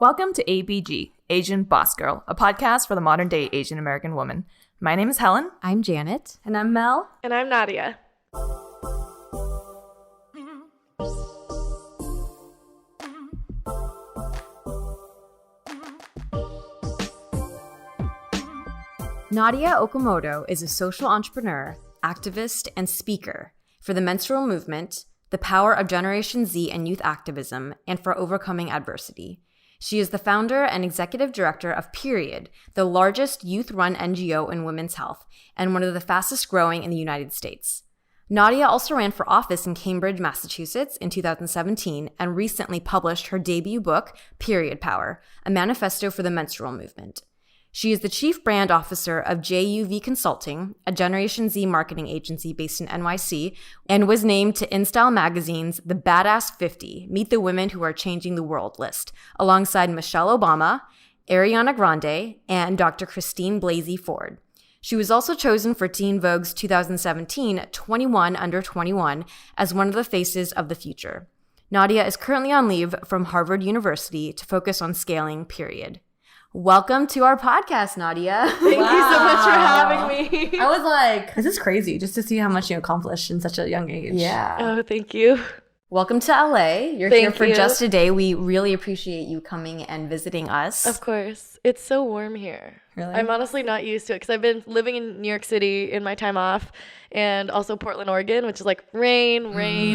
Welcome to ABG, Asian Boss Girl, a podcast for the modern-day Asian American woman. My name is Helen. I'm Janet. And I'm Mel. And I'm Nadia. Nadia Okamoto is a social entrepreneur, activist, and speaker for the menstrual movement, the power of Generation Z and youth activism, and for overcoming adversity. She is the founder and executive director of Period, the largest youth-run NGO in women's health, and one of the fastest growing in the United States. Nadia also ran for office in Cambridge, Massachusetts in 2017 and recently published her debut book, Period Power, a manifesto for the menstrual movement. She is the chief brand officer of JUV Consulting, a Generation Z marketing agency based in NYC, and was named to InStyle Magazine's The Badass 50, Meet the Women Who Are Changing the World list, alongside Michelle Obama, Ariana Grande, and Dr. Christine Blasey Ford. She was also chosen for Teen Vogue's 2017 21 Under 21 as one of the faces of the future. Nadia is currently on leave from Harvard University to focus on scaling Period. Welcome to our podcast, Nadia. Thank you so much for having me. I was like, this is crazy just to see how much you accomplished in such a young age. Yeah. Oh, thank you. Welcome to LA. You're Thank here for you. just a day. We really appreciate you coming and visiting us. Of course. It's so warm here. Really? I'm honestly not used to it because I've been living in New York City in my time off and also Portland, Oregon, which is like rain,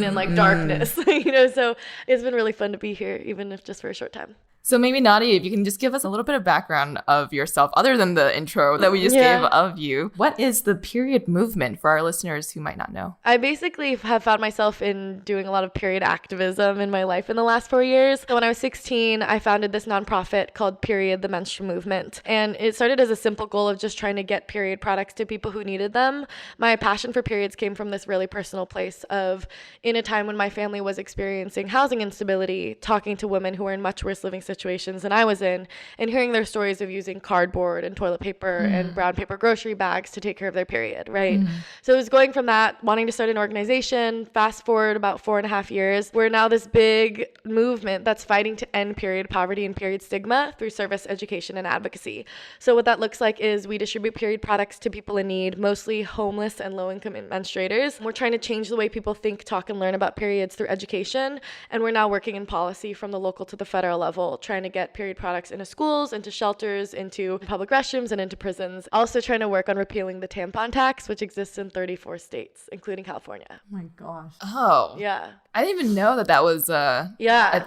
and like darkness, so it's been really fun to be here, even if just for a short time. So maybe, Nadia, if you can just give us a little bit of background of yourself, other than the intro that we just gave of you. What is the period movement for our listeners who might not know? I basically have found myself in doing a lot of period activism in my life in the last 4 years. So when I was 16, I founded this nonprofit called Period, the Menstrual Movement. And it started as a simple goal of just trying to get period products to people who needed them. My passion for periods came from this really personal place of, in a time when my family was experiencing housing instability, talking to women who were in much worse living situations than I was in, and hearing their stories of using cardboard and toilet paper and brown paper grocery bags to take care of their period, right? So it was going from that, wanting to start an organization. Fast forward about 4.5 years, we're now this big movement that's fighting to end period poverty and period stigma through service, education, and advocacy. So what that looks like is we distribute period products to people in need, mostly homeless and low-income menstruators. We're trying to change the way people think, talk, and learn about periods through education, and we're now working in policy from the local to the federal level, trying to get period products into schools, into shelters, into public restrooms, and into prisons. Also trying to work on repealing the tampon tax, which exists in 34 states, including California. Oh my gosh. Oh. Yeah. I didn't even know that was a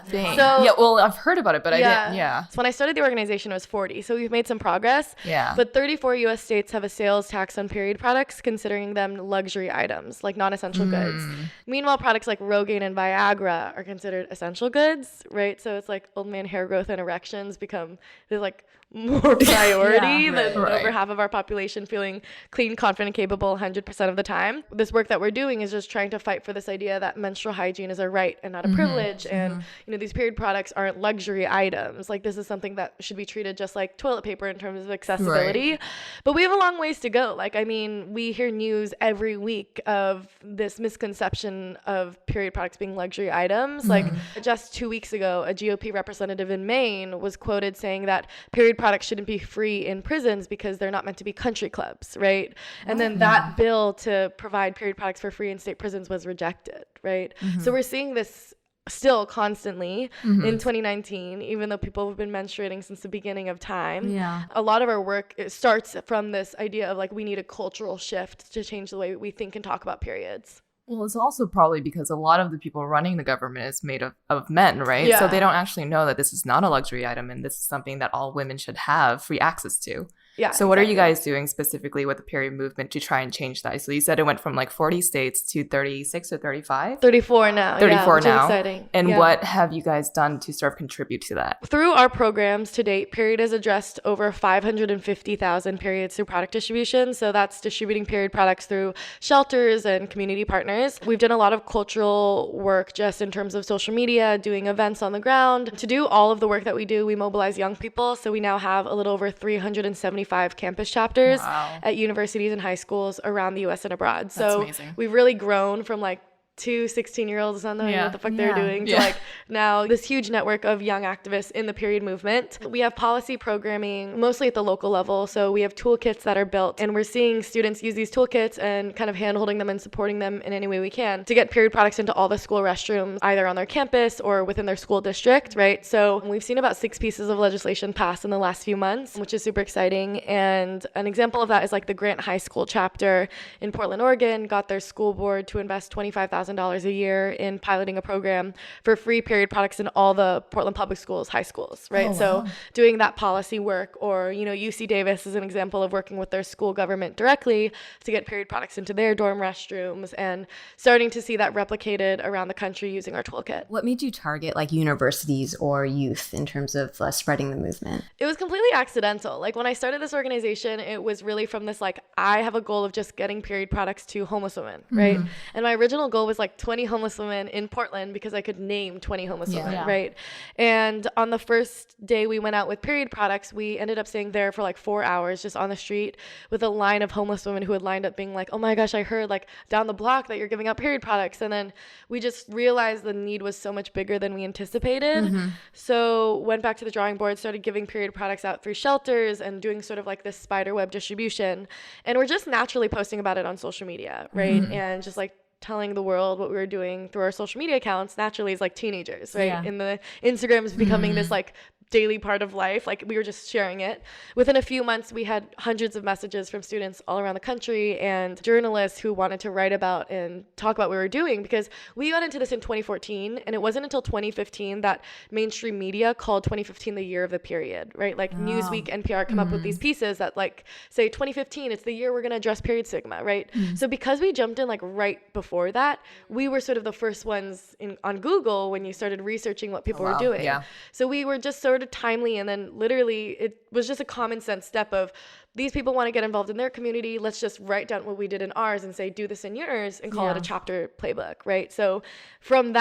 thing. So, well, I've heard about it, but I didn't. Yeah. So when I started the organization, it was 40. So we've made some progress. Yeah. But 34 U.S. states have a sales tax on period products, considering them luxury items, like non-essential goods. Meanwhile, products like Rogaine and Viagra are considered essential goods, right? So it's like old man hair growth and erections become there's like more priority than over half of our population feeling clean, confident, capable 100% of the time. This work that we're doing is just trying to fight for this idea that menstrual hygiene is a right and not a privilege. And, these period products aren't luxury items. Like, this is something that should be treated just like toilet paper in terms of accessibility. Right. But we have a long ways to go. Like, I mean, we hear news every week of this misconception of period products being luxury items. Like, just 2 weeks ago, a GOP representative in Maine was quoted saying that period products shouldn't be free in prisons because they're not meant to be country clubs, right? And then that bill to provide period products for free in state prisons was rejected, right? So we're seeing this still constantly in 2019, even though people have been menstruating since the beginning of time. Yeah. A lot of our work, it starts from this idea of like, we need a cultural shift to change the way we think and talk about periods. Well, it's also probably because a lot of the people running the government is made of men, right? Yeah. So they don't actually know that this is not a luxury item and this is something that all women should have free access to. Yeah. So what are you guys doing specifically with the period movement to try and change that? So you said it went from like 40 states to 36 or 35? 34 now. 34 which now. is exciting. And what have you guys done to sort of contribute to that? Through our programs to date, Period has addressed over 550,000 periods through product distribution. So that's distributing period products through shelters and community partners. We've done a lot of cultural work just in terms of social media, doing events on the ground. To do all of the work that we do, we mobilize young people. So we now have a little over 375 campus chapters at universities and high schools around the U.S. and abroad. So we've really grown from like 2 16-year-olds not knowing what the fuck they're doing to like now this huge network of young activists in the period movement. We have policy programming mostly at the local level. So we have toolkits that are built, and we're seeing students use these toolkits and kind of hand-holding them and supporting them in any way we can to get period products into all the school restrooms, either on their campus or within their school district, right? So we've seen about 6 pieces of legislation pass in the last few months, which is super exciting. And an example of that is like the Grant High School chapter in Portland, Oregon, got their school board to invest $25,000 a year in piloting a program for free period products in all the Portland public schools, high schools, right? Oh, wow. So doing that policy work, or, UC Davis is an example of working with their school government directly to get period products into their dorm restrooms, and starting to see that replicated around the country using our toolkit. What made you target like universities or youth in terms of spreading the movement? It was completely accidental. Like when I started this organization, it was really from this, like, I have a goal of just getting period products to homeless women, right? And my original goal was like 20 homeless women in Portland because I could name 20 homeless women, right? And on the first day we went out with period products, we ended up staying there for like 4 hours just on the street with a line of homeless women who had lined up being like, oh my gosh, I heard like down the block that you're giving out period products. And then we just realized the need was so much bigger than we anticipated. So went back to the drawing board, started giving period products out through shelters and doing sort of like this spider web distribution. And we're just naturally posting about it on social media, right? And just like telling the world what we were doing through our social media accounts naturally as like teenagers, right? And the Instagram is becoming this like daily part of life. Like we were just sharing it. Within a few months, we had hundreds of messages from students all around the country and journalists who wanted to write about and talk about what we were doing, because we got into this in 2014, and it wasn't until 2015 that mainstream media called 2015 the year of the period, right? Like Newsweek, NPR come up with these pieces that like say 2015, it's the year we're going to address period stigma, right? So because we jumped in like right before that, we were sort of the first ones on Google when you started researching what people were doing. So we were just sort of timely, and then literally it was just a common sense step of, these people want to get involved in their community, let's just write down what we did in ours and say do this in yours and call it a chapter playbook, right? So from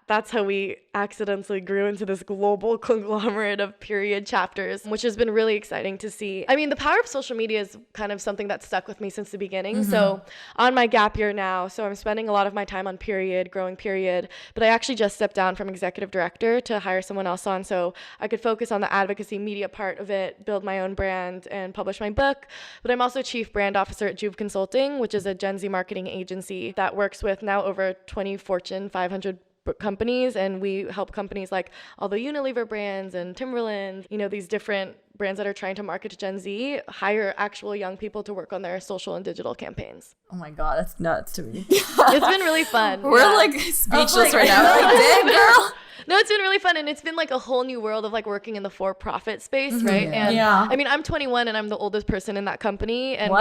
that's how we accidentally grew into this global conglomerate of period chapters, which has been really exciting to see. I mean, the power of social media is kind of something that stuck with me since the beginning. So on my gap year now, so I'm spending a lot of my time on period, growing period, but I actually just stepped down from executive director to hire someone else on so I could focus on the advocacy media part of it, build my own brand, and publish my book. But I'm also chief brand officer at Juve Consulting, which is a Gen Z marketing agency that works with now over 20 Fortune 500 companies, and we help companies like all the Unilever brands and Timberland, these different brands that are trying to market to Gen Z, hire actual young people to work on their social and digital campaigns. Oh my God, that's nuts to me. It's been really fun. We're like speechless right now. Like, dang, girl. No, it's been really fun, and it's been like a whole new world of like working in the for-profit space, right? And I mean, I'm 21 and I'm the oldest person in that company, and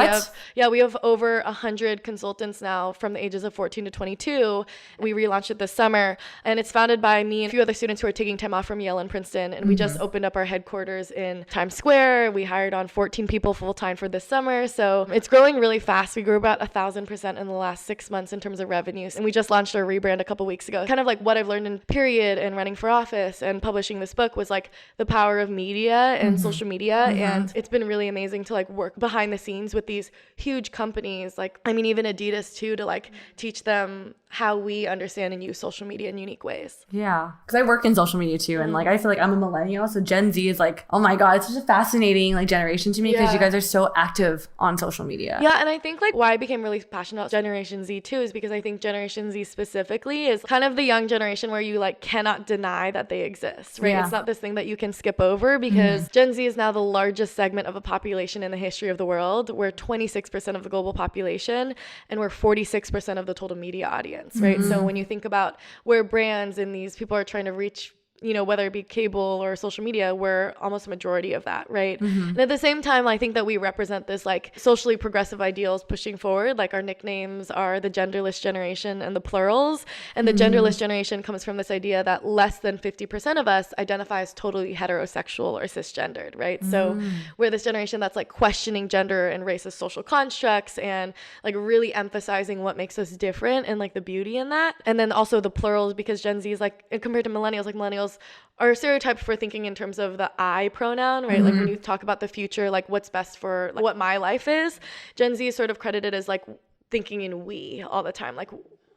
we have over 100 consultants now from the ages of 14 to 22. We relaunched it this summer, and it's founded by me and a few other students who are taking time off from Yale and Princeton, and we just opened up our headquarters in Times Square. We hired on 14 people full-time for this summer, so it's growing really fast. We grew about 1,000% in the last 6 months in terms of revenues, and we just launched our rebrand a couple weeks ago. Kind of like what I've learned in period and running for office and publishing this book was like the power of media and social media, and it's been really amazing to like work behind the scenes with these huge companies, like I mean even Adidas too, to like teach them how we understand and use social media in unique ways. Yeah, because I work in social media too, and like I feel like I'm a millennial, so Gen Z is like, oh my God, it's such a fascinating like generation to me, because you guys are so active on social media. Yeah, and I think like why I became really passionate about Generation Z too is because I think Generation Z specifically is kind of the young generation where you like cannot deny that they exist, right? It's not this thing that you can skip over, because Gen Z is now the largest segment of a population in the history of the world. We're 26% of the global population, and we're 46% of the total media audience, right? So when you think about where brands and these people are trying to reach, whether it be cable or social media, we're almost a majority of that, right? And at the same time, I think that we represent this like socially progressive ideals pushing forward. Like our nicknames are the genderless generation and the plurals. And the genderless generation comes from this idea that less than 50% of us identify as totally heterosexual or cisgendered, right? So we're this generation that's like questioning gender and race as social constructs, and like really emphasizing what makes us different and like the beauty in that. And then also the plurals, because Gen Z is like, compared to millennials, like millennials are stereotyped for thinking in terms of the I pronoun, right? Like when you talk about the future, like what's best for like, what my life is, Gen Z is sort of credited as like thinking in we all the time. Like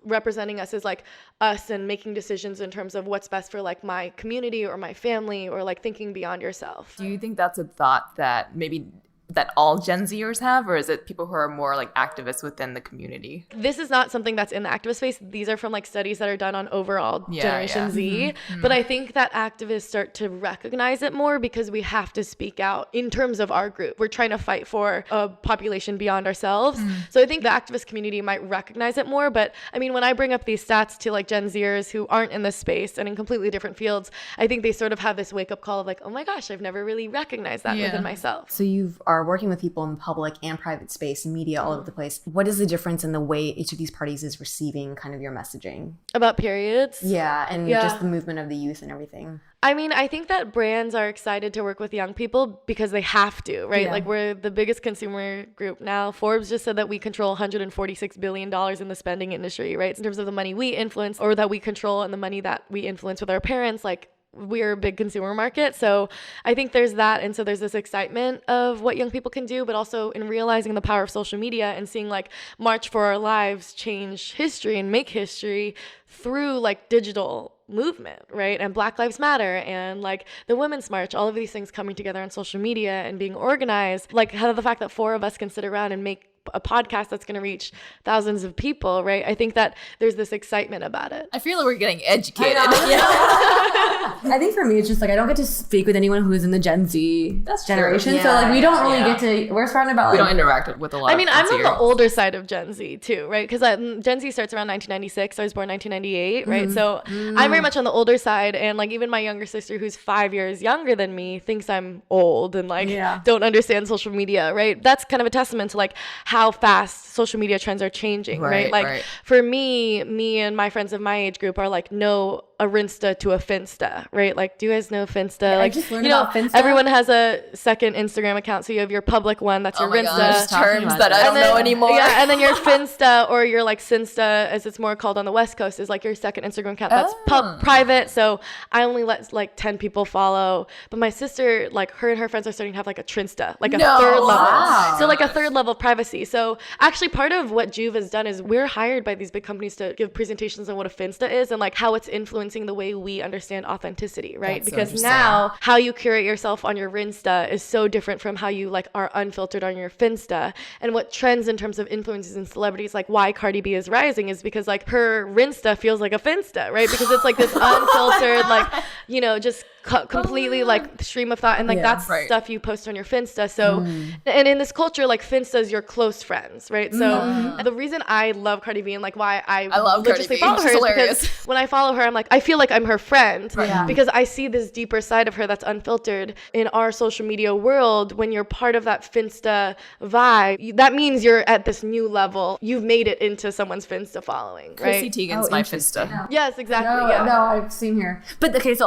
representing us as like us and making decisions in terms of what's best for like my community or my family, or like thinking beyond yourself. Do you think that's a thought that maybe that all Gen Zers have, or is it people who are more like activists within the community? This is not something that's in the activist space. These are from like studies that are done on overall Generation Z. But I think that activists start to recognize it more because we have to speak out in terms of our group. We're trying to fight for a population beyond ourselves. So I think the activist community might recognize it more. But I mean, when I bring up these stats to like Gen Zers who aren't in this space and in completely different fields, I think they sort of have this wake up call of like, oh my gosh, I've never really recognized that within myself. So you are working with people in the public and private space and media all over the place. What is the difference in the way each of these parties is receiving kind of your messaging? About periods? Yeah, and just the movement of the youth and everything. I mean, I think that brands are excited to work with young people because they have to, right? Like, we're the biggest consumer group now. Forbes just said that we control $146 billion in the spending industry, right? In terms of the money we influence or that we control and the money that we influence with our parents, like, we're a big consumer market. So I think there's that. And so there's this excitement of what young people can do, but also in realizing the power of social media and seeing like March for Our Lives change history and make history through like digital movement, right? And Black Lives Matter and like the Women's March, all of these things coming together on social media and being organized. Like how the fact that 4 of us can sit around and make a podcast that's going to reach thousands of people, right? I think that there's this excitement about it. I feel like we're getting educated. I think for me, it's just like I don't get to speak with anyone who's in the Gen Z generation. So like we don't really get to, we're surrounded about we like, don't interact with a lot I mean, of I'm on the Gen Zers. older side of Gen Z too, right? Because Gen Z starts around 1996. I was born 1998, right? So I'm very much on the older side. And like even my younger sister, who's 5 years younger than me, thinks I'm old and like don't understand social media, right? That's kind of a testament to like how fast social media trends are changing, right? Like for me and my friends of my age group are like, no, a Rinsta to a Finsta, right? Like, do you guys know Finsta? Yeah, like, I just learned about Finsta. Everyone has a second Instagram account. So you have your public one, that's your Rinsta. Gosh, terms that I don't know anymore. Yeah, and then your Finsta or your like Sinsta, as it's more called on the West Coast, is like your second Instagram account that's private. So I only let like 10 people follow. But my sister, like her and her friends are starting to have like a Trinsta, like a third level. Wow. So like a third level of privacy. So actually part of what Juve has done is we're hired by these big companies to give presentations on what a Finsta is and like how it's influencing the way we understand authenticity, right? That's because so now how you curate yourself on your Rinsta is so different from how you like are unfiltered on your Finsta. And what trends in terms of influencers and celebrities, like why Cardi B is rising, is because like her Rinsta feels like a Finsta, right? Because it's like this unfiltered, like, you know, just completely like stream of thought, and like that's stuff you post on your Finsta. So and in this culture, like Finsta is your close friends, right? So the reason I love Cardi B and like why I love religiously follow her is because when I follow her, I'm like, I feel like I'm her friend because I see this deeper side of her that's unfiltered. In our social media world, when you're part of that Finsta vibe, that means you're at this new level. You've made it into someone's Finsta following, right? Chrissy Teigen's my Finsta. Yes, exactly. No, I've seen her. But okay, so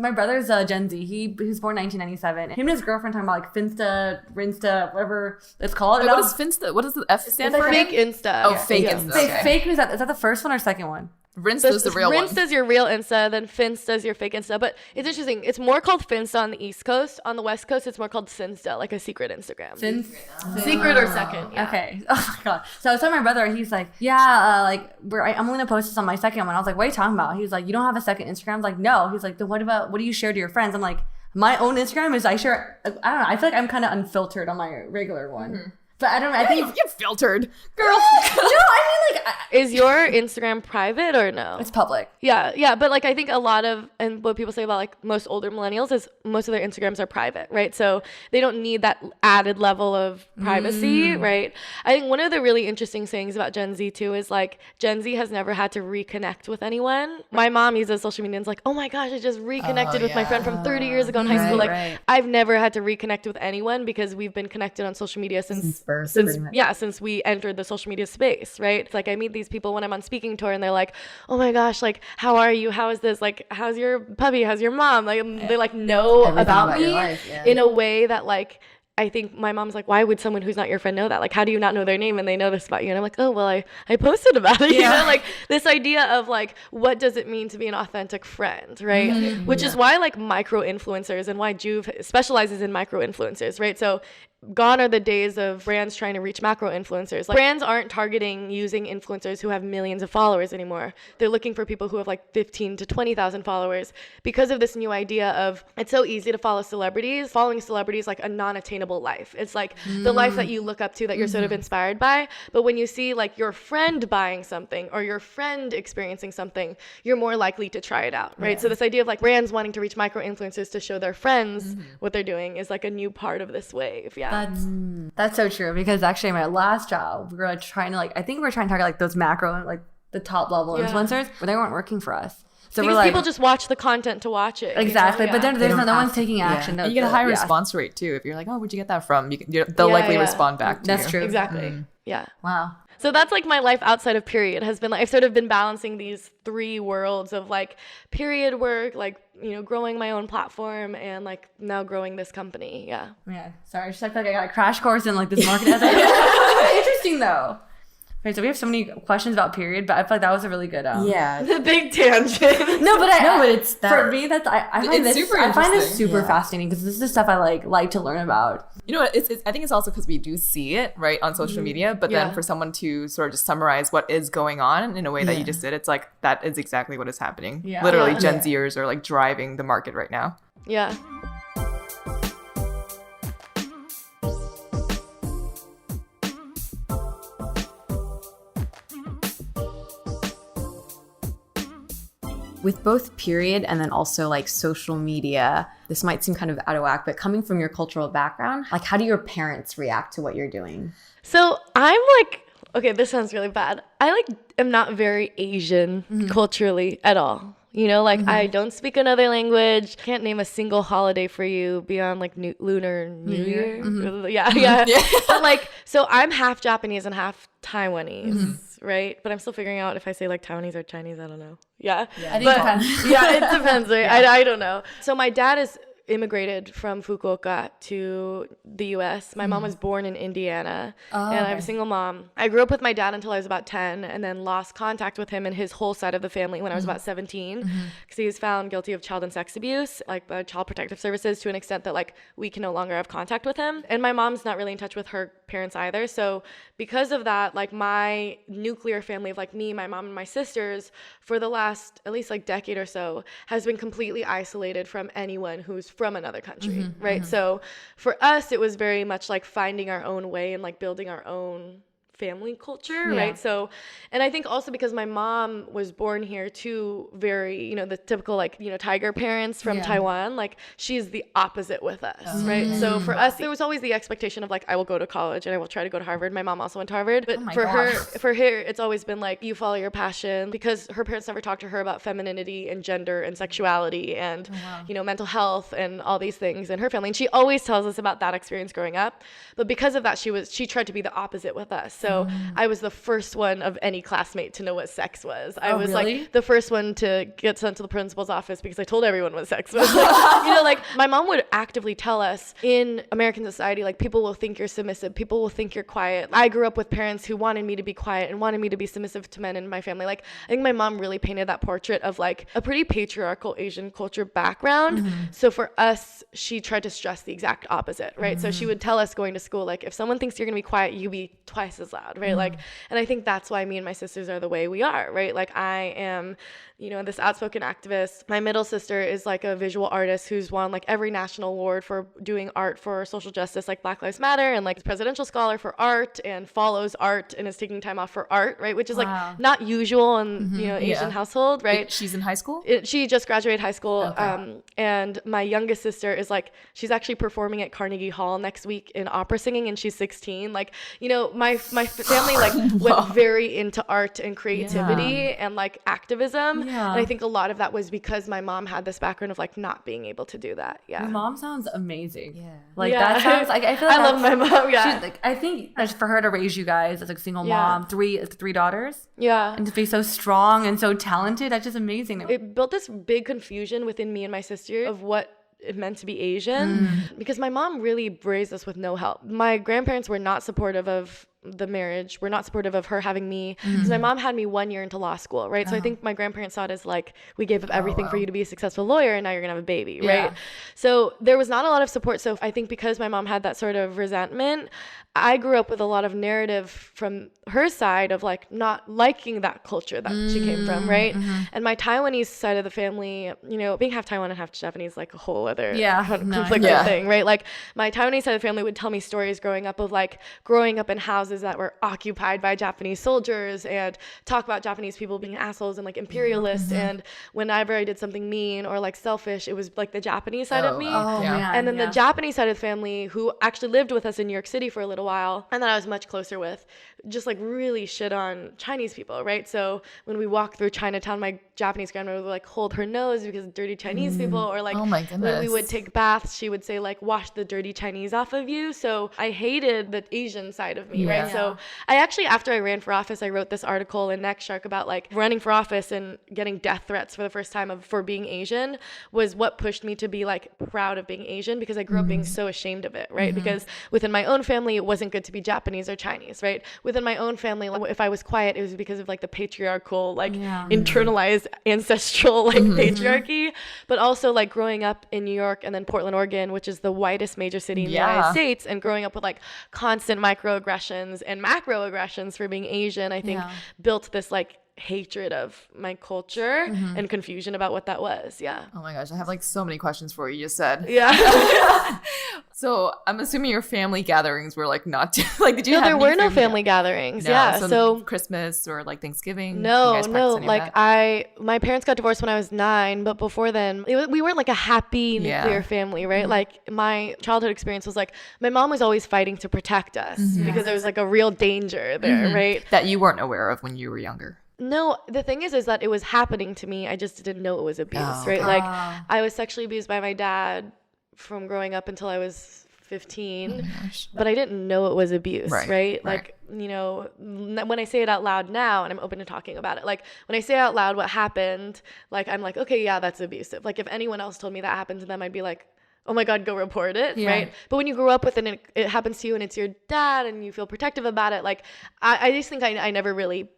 my brother's Gen Z. He was born 1997. Him and his girlfriend talking about like Finsta, Rinsta, whatever it's called. Wait, what is Finsta? What does the F stand for? Fake Insta. Oh, fake Insta. Okay. Fake, is that the first one or second one? Rinsta is the real one. Rinsta's your real Insta, then Finsta's your fake Insta. But it's interesting. It's more called Finsta on the East Coast. On the West Coast, it's more called Sinsta, like a secret Instagram. Secret or second. Yeah. Okay. Oh my god. So I was telling my brother, he's like, yeah, like I'm gonna post this on my second one. I was like, what are you talking about? He was like, you don't have a second Instagram? I was like, no. He's like, then what do you share to your friends? I'm like, my own Instagram is I share. I don't know. I feel like I'm kind of unfiltered on my regular one. But I don't know. I think you're filtered, girl. No, I mean like, is your Instagram private or no? It's public. Yeah. But like, I think a lot of, and what people say about like most older millennials is most of their Instagrams are private, right? So they don't need that added level of privacy, right? I think one of the really interesting things about Gen Z too is like Gen Z has never had to reconnect with anyone. My mom uses social media and is like, oh my gosh, I just reconnected with my friend from 30 years ago in high school. Like I've never had to reconnect with anyone because we've been connected on social media since we entered the social media space, right? It's like I meet these people when I'm on speaking tour and they're like, oh my gosh, like how are you, how is this, like how's your puppy, how's your mom, like they like know about me in a way that like I think my mom's like, why would someone who's not your friend know that? Like, how do you not know their name and they know this about you? And I'm like, oh, well, I posted about it, you know? Like, this idea of, like, what does it mean to be an authentic friend, right? Which is why, like, micro-influencers and why Juve specializes in micro-influencers, right? So gone are the days of brands trying to reach macro influencers. Like, brands aren't targeting using influencers who have millions of followers anymore. They're looking for people who have like 15 to 20,000 followers because of this new idea of it's so easy to follow celebrities. Following celebrities like a non-attainable life. It's like the life that you look up to, that you're sort of inspired by. But when you see like your friend buying something or your friend experiencing something, you're more likely to try it out, right? Yeah. So this idea of like brands wanting to reach micro influencers to show their friends what they're doing is like a new part of this wave. Yeah. That's so true, because actually my last job, we were like trying to like, I think we were trying to target like those macro, like the top level influencers, but they weren't working for us. So because we're like, people just watch the content to watch it. Exactly. You know? But then there's no one's taking action. Yeah. And you get a high response rate too. If you're like, oh, where'd you get that from? They'll likely respond back to you. That's true. Exactly. Yeah. Wow. So that's like my life outside of period has been like, I've sort of been balancing these three worlds of like period work, like, you know, growing my own platform, and like now growing this company. Yeah. Yeah. Sorry. I just feel like I got a crash course in like this market. Interesting though. Okay, so we have so many questions about period, but I feel like that was a really good the big tangent. But it's that, for me, that's I find this super Yeah. fascinating, because this is the stuff I like to learn about. You know what? I think it's also because we do see it right on social media, but then for someone to sort of just summarize what is going on in a way that you just did, it's like that is exactly what is happening. Yeah. Literally, Gen Zers are like driving the market right now. Yeah. With both period and then also like social media, this might seem kind of out of whack, but coming from your cultural background, like how do your parents react to what you're doing? So I'm like, okay, this sounds really bad. I like am not very Asian culturally at all. You know, like I don't speak another language. Can't name a single holiday for you beyond like Lunar New Year. Yeah. But like, so I'm half Japanese and half Taiwanese, right? But I'm still figuring out if I say like Taiwanese or Chinese. I don't know. Yeah. I think it depends. Yeah, it depends. Right? I don't know. So my dad is immigrated from Fukuoka to the US. My mom was born in Indiana, and I'm a single mom. I grew up with my dad until I was about 10, and then lost contact with him and his whole side of the family when I was about 17, because he was found guilty of child and sex abuse, like by Child Protective Services, to an extent that like we can no longer have contact with him. And my mom's not really in touch with her parents either. So because of that, like my nuclear family of like me, my mom, and my sisters for the last at least like decade or so has been completely isolated from anyone who's from another country, right? So for us, it was very much like finding our own way and like building our own family culture, right? So, and I think also because my mom was born here too, very, you know, the typical like, you know, tiger parents from Taiwan, like she's the opposite with us, right? So for us, there was always the expectation of like, I will go to college and I will try to go to Harvard. My mom also went to Harvard, but for her, it's always been like, you follow your passion, because her parents never talked to her about femininity and gender and sexuality and, you know, mental health and all these things in her family. And she always tells us about that experience growing up. But because of that, she tried to be the opposite with us. So I was the first one of any classmate to know what sex was. I was like the first one to get sent to the principal's office because I told everyone what sex was. Like, you know, like my mom would actively tell us in American society, like people will think you're submissive. People will think you're quiet. I grew up with parents who wanted me to be quiet and wanted me to be submissive to men in my family. Like I think my mom really painted that portrait of like a pretty patriarchal Asian culture background. So for us, she tried to stress the exact opposite, right? So she would tell us going to school, like if someone thinks you're gonna be quiet, you be twice as loud, right? Like, and I think that's why me and my sisters are the way we are, right? Like I am, you know, this outspoken activist. My middle sister is like a visual artist who's won like every national award for doing art for social justice, like Black Lives Matter, and like presidential scholar for art, and follows art and is taking time off for art, right? Which is like not usual in, you know, Asian household, right? She's in high school? She just graduated high school. And my youngest sister is like, she's actually performing at Carnegie Hall next week in opera singing, and she's 16. Like, you know, my family like went very into art and creativity and like activism. And I think a lot of that was because my mom had this background of like not being able to do that. Yeah. Your mom sounds amazing. Yeah. Like that sounds like, I feel like I love my mom. Yeah. She's, like, I think for her to raise you guys as a single mom, three daughters. Yeah. And to be so strong and so talented, that's just amazing. It built this big confusion within me and my sister of what it meant to be Asian, because my mom really raised us with no help. My grandparents were not supportive of the marriage, were not supportive of her having me. Because my mom had me 1 year into law school, right? So I think my grandparents saw it as like, we gave up everything for you to be a successful lawyer, and now you're gonna have a baby, right? So there was not a lot of support. So I think because my mom had that sort of resentment, I grew up with a lot of narrative from her side of like not liking that culture that she came from, right? And my Taiwanese side of the family, you know, being half Taiwan and half Japanese, like a whole other conflicted thing, right? Like my Taiwanese side of the family would tell me stories growing up of like growing up in houses that were occupied by Japanese soldiers and talk about Japanese people being assholes and like imperialists. And whenever I did something mean or like selfish, it was like the Japanese side of me. And then the Japanese side of the family, who actually lived with us in New York City for a little while, and that I was much closer with, just like really shit on Chinese people, right? So when we walked through Chinatown, my Japanese grandmother would like hold her nose because of dirty Chinese people, or like when we would take baths, she would say like, wash the dirty Chinese off of you. So I hated the Asian side of me, right? So I actually, after I ran for office, I wrote this article in Next Shark about like running for office and getting death threats for the first time for being Asian was what pushed me to be like proud of being Asian, because I grew up being so ashamed of it, right? Because within my own family, it wasn't good to be Japanese or Chinese, right? Within my own family, like, if I was quiet, it was because of like the patriarchal, like internalized ancestral like patriarchy. But also like growing up in New York and then Portland, Oregon, which is the whitest major city in the United States, and growing up with like constant microaggressions and macroaggressions for being Asian, I think built this like hatred of my culture and confusion about what that was. Oh my gosh, I have like so many questions for you just said. So I'm assuming your family gatherings were like not like, did you have there were no family gatherings. So Christmas or like Thanksgiving? No, like my parents got divorced when I was 9, but before then we weren't like a happy nuclear family, right? Like my childhood experience was like my mom was always fighting to protect us because there was like a real danger there, right? That you weren't aware of when you were younger. No, the thing is that it was happening to me. I just didn't know it was abuse, right? Like I was sexually abused by my dad from growing up until I was 15, but I didn't know it was abuse, right? Like, you know, when I say it out loud now, and I'm open to talking about it, like when I say out loud what happened, like I'm like, okay, yeah, that's abusive. Like if anyone else told me that happened to them, I'd be like, oh my God, go report it, right? But when you grow up with it and it happens to you and it's your dad and you feel protective about it, like I just think I never really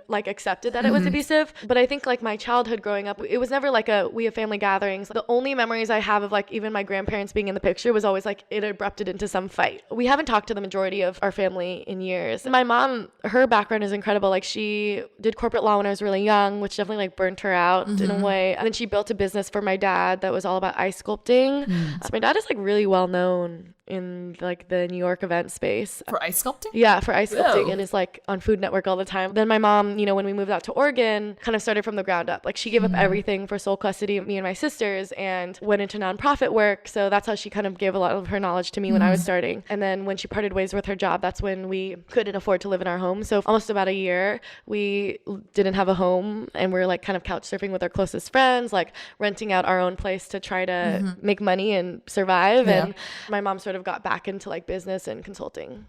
like accepted that it was abusive. But I think like my childhood growing up, it was never like we have family gatherings. The only memories I have of like even my grandparents being in the picture was always like it erupted into some fight. We haven't talked to the majority of our family in years. My mom, her background is incredible. Like she did corporate law when I was really young, which definitely like burnt her out in a way. And then she built a business for my dad that was all about ice sculpting. So my dad is like really well known in like the New York event space. For ice sculpting? Yeah, for ice sculpting, and is like on Food Network all the time. Then my mom, you know, when we moved out to Oregon, kind of started from the ground up. Like she gave up everything for sole custody of me and my sisters and went into nonprofit work. So that's how she kind of gave a lot of her knowledge to me when I was starting. And then when she parted ways with her job, that's when we couldn't afford to live in our home. So almost about a year, we didn't have a home, and we were like kind of couch surfing with our closest friends, like renting out our own place to try to make money and survive. And my mom sort of got back into like business and consulting.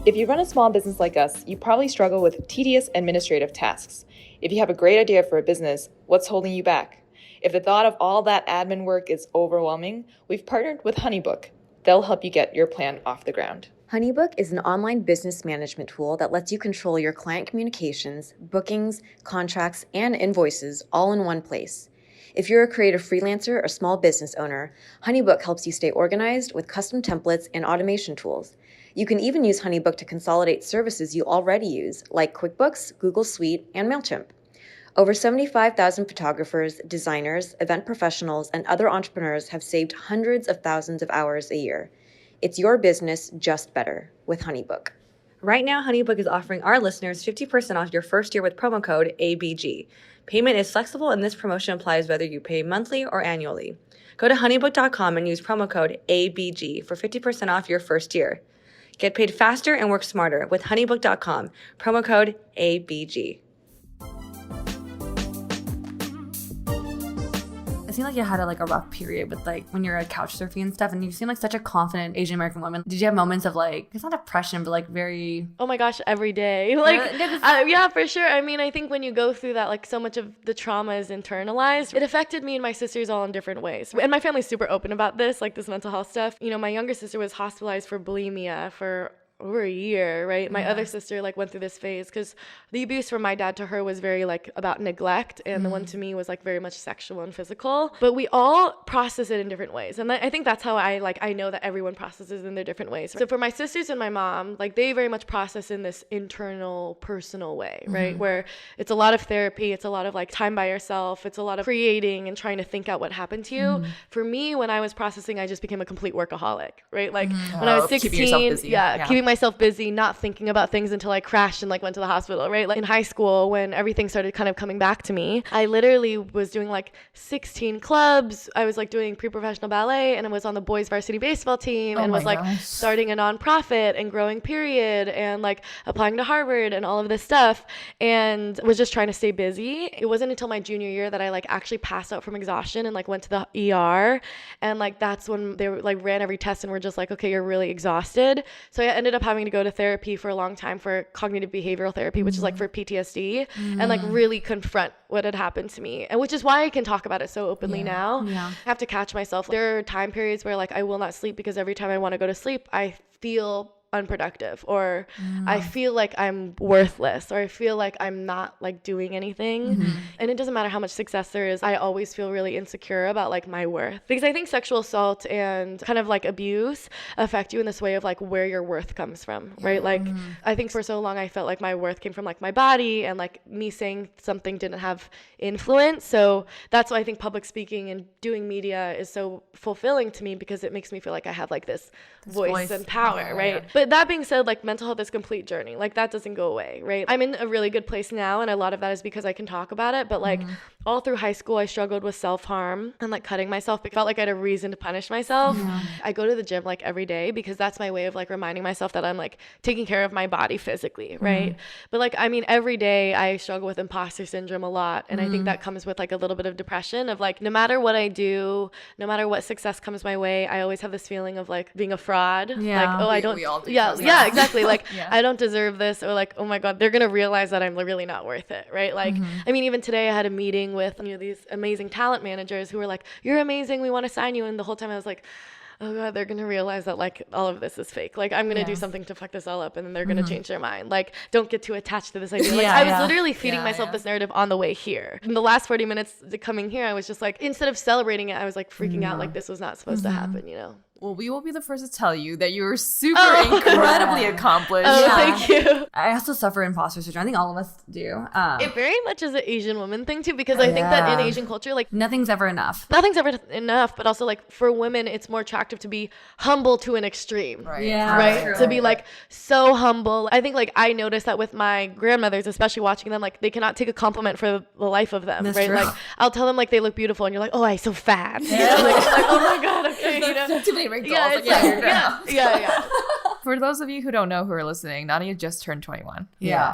If you run a small business like us, you probably struggle with tedious administrative tasks. If you have a great idea for a business, what's holding you back? If the thought of all that admin work is overwhelming, we've partnered with HoneyBook. They'll help you get your plan off the ground. HoneyBook is an online business management tool that lets you control your client communications, bookings, contracts, and invoices all in one place. If you're a creative freelancer or small business owner, HoneyBook helps you stay organized with custom templates and automation tools. You can even use HoneyBook to consolidate services you already use, like QuickBooks, Google Suite, and MailChimp. Over 75,000 photographers, designers, event professionals, and other entrepreneurs have saved hundreds of thousands of hours a year. It's your business just better with HoneyBook. Right now, HoneyBook is offering our listeners 50% off your first year with promo code ABG. Payment is flexible, and this promotion applies whether you pay monthly or annually. Go to honeybook.com and use promo code ABG for 50% off your first year. Get paid faster and work smarter with honeybook.com. Promo code ABG. it seemed like you had a rough period with like when you're couch surfing and stuff, and you seem like such a confident Asian American woman. Did you have moments of like, it's not depression, but like very... Oh my gosh, every day. Like, yeah, for sure. I mean, I think when you go through that, like so much of the trauma is internalized. It affected me and my sisters all in different ways. And my family's super open about this, like this mental health stuff. You know, my younger sister was hospitalized for bulimia for over a year, right? My other sister like went through this phase because the abuse from my dad to her was very like about neglect, and the one to me was like very much sexual and physical. But we all process it in different ways, and I think that's how I know that everyone processes in their different ways. So for my sisters and my mom, like they very much process in this internal, personal way, right? Where it's a lot of therapy, it's a lot of like time by yourself, it's a lot of creating and trying to think out what happened to you. For me, when I was processing, I just became a complete workaholic, right? Like when I was 16, keeping yourself busy. Keeping myself busy, not thinking about things until I crashed and like went to the hospital, right? Like in high school, when everything started kind of coming back to me, I literally was doing like 16 clubs. I was like doing pre-professional ballet, and I was on the boys varsity baseball team, and was like starting a nonprofit and growing Period, and like applying to Harvard and all of this stuff, and was just trying to stay busy. It wasn't until my junior year that I like actually passed out from exhaustion and like went to the ER, and like that's when they like ran every test and were just like, okay, you're really exhausted. So I ended up having to go to therapy for a long time for cognitive behavioral therapy, which is like for PTSD, and like really confront what had happened to me, and which is why I can talk about it so openly now. I have to catch myself. There are time periods where like I will not sleep because every time I want to go to sleep, I feel unproductive, or I feel like I'm worthless, or I feel like I'm not like doing anything. And it doesn't matter how much success there is, I always feel really insecure about like my worth, because I think sexual assault and kind of like abuse affect you in this way of like where your worth comes from, right? Like I think for so long I felt like my worth came from like my body, and like me saying something didn't have influence. So that's why I think public speaking and doing media is so fulfilling to me, because it makes me feel like I have like this voice and power, right? But that being said, like mental health is a complete journey. Like that doesn't go away, right? I'm in a really good place now, and a lot of that is because I can talk about it. But like all through high school, I struggled with self-harm and like cutting myself, because I felt like I had a reason to punish myself. I go to the gym like every day because that's my way of like reminding myself that I'm like taking care of my body physically, right? But like, I mean, every day I struggle with imposter syndrome a lot. And I think that comes with like a little bit of depression of like, no matter what I do, no matter what success comes my way, I always have this feeling of like being a fraud. Like, oh, I don't, yeah, exactly. Like, I don't deserve this, or like, oh my God, they're going to realize that I'm really not worth it, right? Like, I mean, even today I had a meeting with, you know, these amazing talent managers who were like, you're amazing, we want to sign you. And the whole time I was like, oh God, they're going to realize that like all of this is fake. Like I'm going to do something to fuck this all up, and then they're going to change their mind. Like, don't get too attached to this idea. Like I was literally feeding myself this narrative on the way here. In the last 40 minutes coming here, I was just like, instead of celebrating it, I was like freaking out, like this was not supposed to happen, you know? Well, we will be the first to tell you that you're super incredibly accomplished. Thank you. I also suffer imposter syndrome. I think all of us do. It very much is an Asian woman thing too, because I think that in Asian culture, like nothing's ever enough. Nothing's ever enough, but also like for women, it's more attractive to be humble to an extreme. Right. Yeah. Right. To be like so humble. I think like I noticed that with my grandmothers, especially watching them, like they cannot take a compliment for the life of them. That's right. True. Like I'll tell them like they look beautiful, and you're like, oh, I'm so fat. Yeah. like, oh my God. Okay. You know? Too many wrinkles. Yeah. For those of you who don't know who are listening, Nadia just turned 21.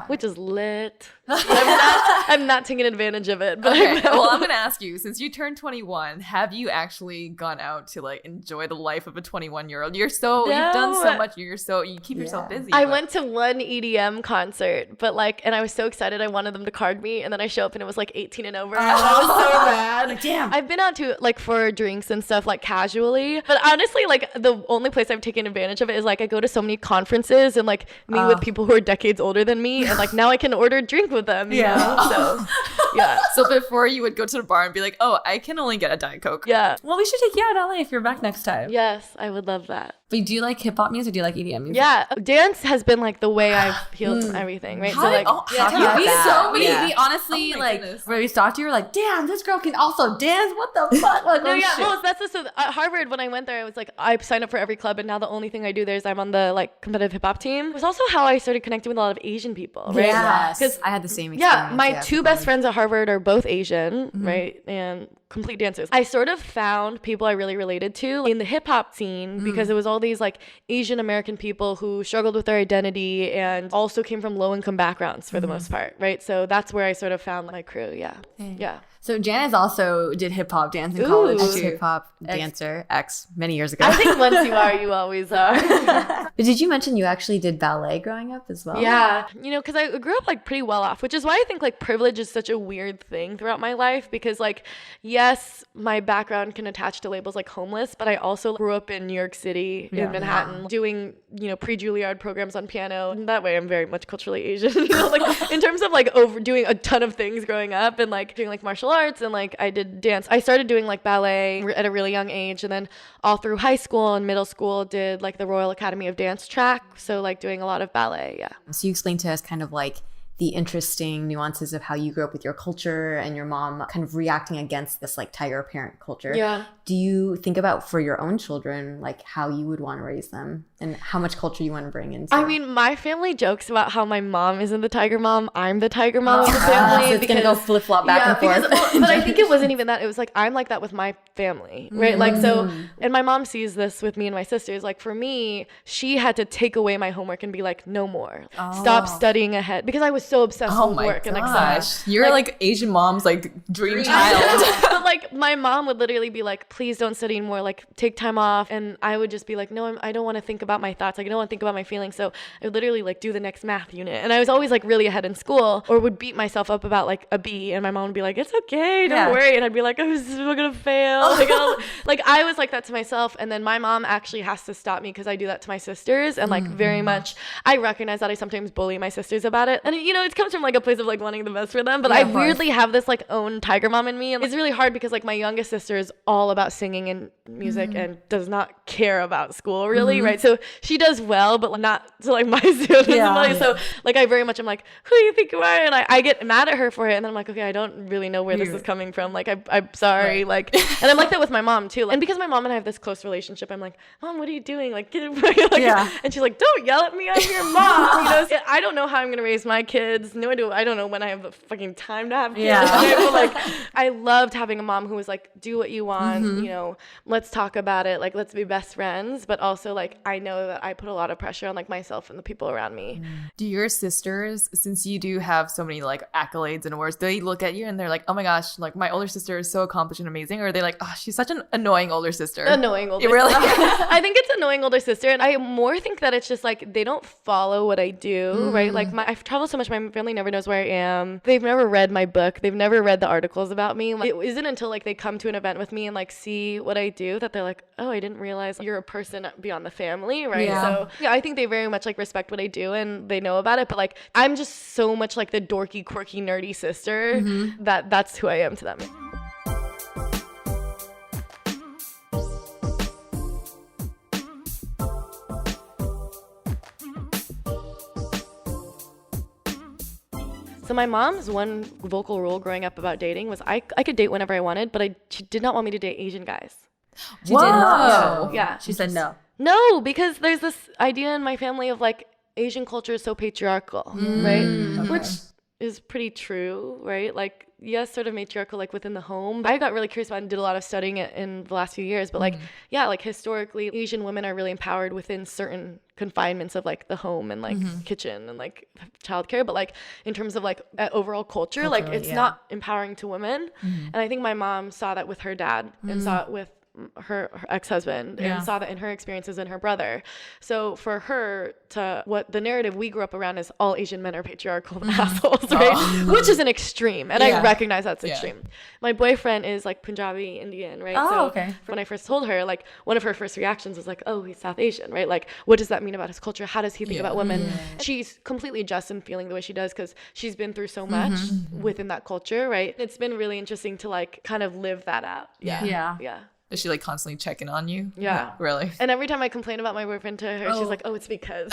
Which is lit. I'm not taking advantage of it. But okay. Well, I'm going to ask you, since you turned 21, have you actually gone out to like enjoy the life of a 21-year-old? You've done so much. You keep yourself busy. I went to one EDM concert, but like, and I was so excited. I wanted them to card me, and then I show up and it was like 18 and over. And I was so mad. Like, damn. I've been out to like for drinks and stuff like casually, but honestly, like the only place I've taken advantage of it is like I go to so many conferences and like meet with people who are decades older than me, and like now I can order a drink with them. You know? So So before you would go to the bar and be like, oh, I can only get a Diet Coke. Yeah. Well, we should take you out in LA if you're back next time. Yes, I would love that. But do you like hip hop music, or do you like EDM music? Yeah, dance has been like the way I've healed from everything, right? We honestly where we talked to you, were like, damn, this girl can also dance. What the fuck? Like, well, that's so at Harvard when I went there, I was like, I signed up for every club, and now the only thing I do there is I'm on the like competitive hip hop team. It was also how I started connecting with a lot of Asian people, right? Yes, because I had the same experience. Yeah, my two best friends at Harvard are both Asian, right? And complete dancers. I sort of found people I really related to in the hip hop scene because it was all these like Asian American people who struggled with their identity and also came from low income backgrounds for the most part, right? So that's where I sort of found my crew. Yeah. So Janice also did hip hop dance in college too. Hip hop dancer, many years ago. I think once you are, you always are. But did you mention you actually did ballet growing up as well? Yeah. You know, because I grew up like pretty well off, which is why I think like privilege is such a weird thing throughout my life, because like, yes, my background can attach to labels like homeless, but I also grew up in New York City, in Manhattan, doing, you know, pre-Juilliard programs on piano. And that way I'm very much culturally Asian, you know, like in terms of like doing a ton of things growing up and like doing like martial arts, and like I did dance. I started doing like ballet at a really young age, and then all through high school and middle school did like the Royal Academy of Dance track. So like doing a lot of ballet. Yeah. So you explained to us kind of like the interesting nuances of how you grew up with your culture and your mom kind of reacting against this like tiger parent culture. Yeah. Do you think about for your own children, like how you would want to raise them and how much culture you want to bring into? I mean, my family jokes about how my mom isn't the tiger mom. I'm the tiger mom of the family. So it's going to go flip-flop back and forth. But I think it wasn't even that. It was like, I'm like that with my family, right? Like, so, and my mom sees this with me and my sisters. Like for me, she had to take away my homework and be like, no more. Stop studying ahead. Because I was so obsessed with work and exams. You're like Asian mom's like dream child. But like my mom would literally be like, please don't study anymore, like take time off. And I would just be like, no, I don't want to think about my thoughts. Like I don't want to think about my feelings. So I would literally like do the next math unit. And I was always like really ahead in school, or would beat myself up about like a B, and my mom would be like, it's okay, don't worry. And I'd be like, I'm still gonna fail. Like I was like that to myself. And then my mom actually has to stop me because I do that to my sisters. And like very much, I recognize that I sometimes bully my sisters about it. And you know, it comes from like a place of like wanting the best for them. But I weirdly have this like own tiger mom in me. And it's really hard because like my youngest sister is all about singing and music and does not care about school really, right? So she does well, but not to like my students. So like I very much am like, who do you think you are? And I get mad at her for it. And then I'm like, okay, I don't really know where this is coming from. Like I'm sorry. Like, and I'm like that with my mom too. And because my mom and I have this close relationship, I'm like, Mom, what are you doing? Like, get and she's like, don't yell at me. I'm your mom. You know, I don't know how I'm gonna raise my kids. I don't know when I have the fucking time to have kids. But like, I loved having a mom who was like, do what you want. You know, let's talk about it. Like, let's be best friends. But also like, I know that I put a lot of pressure on like myself and the people around me. Do your sisters, since you do have so many like accolades and awards, they look at you and they're like, oh my gosh, like my older sister is so accomplished and amazing? Or are they like, oh, she's such an annoying older sister? Annoying older really? sister. I think it's annoying older sister. And I more think that it's just like, they don't follow what I do, right? Like I've traveled so much, my family never knows where I am. They've never read my book. They've never read the articles about me. Like, it isn't until like they come to an event with me and like see what I do that they're like, oh, I didn't realize you're a person beyond the family, right? So yeah, I think they very much like respect what I do and they know about it. But like, I'm just so much like the dorky, quirky, nerdy sister that's who I am to them. So my mom's one vocal rule growing up about dating was I could date whenever I wanted, but she did not want me to date Asian guys. She did not. Yeah. She said no. No, because there's this idea in my family of like Asian culture is so patriarchal, right? Okay. Which is pretty true, right? Like, yes, sort of matriarchal, like within the home. I got really curious about it and did a lot of studying it in the last few years. But like, yeah, like historically, Asian women are really empowered within certain confinements of like the home and like kitchen and like childcare. But like in terms of like overall culture, like it's not empowering to women. And I think my mom saw that with her dad and saw it with her ex-husband and saw that in her experiences and her brother. So for her to, what the narrative we grew up around is all Asian men are patriarchal assholes, right? Which is an extreme. And I recognize that's extreme. My boyfriend is like Punjabi Indian, right? So when I first told her, like one of her first reactions was like, oh, he's South Asian, right? Like, what does that mean about his culture? How does he think about women? She's completely just in feeling the way she does because she's been through so much within that culture, right? It's been really interesting to like kind of live that out. Yeah. Is she like constantly checking on you? Yeah. Really? And every time I complain about my boyfriend to her, she's like, oh, it's because.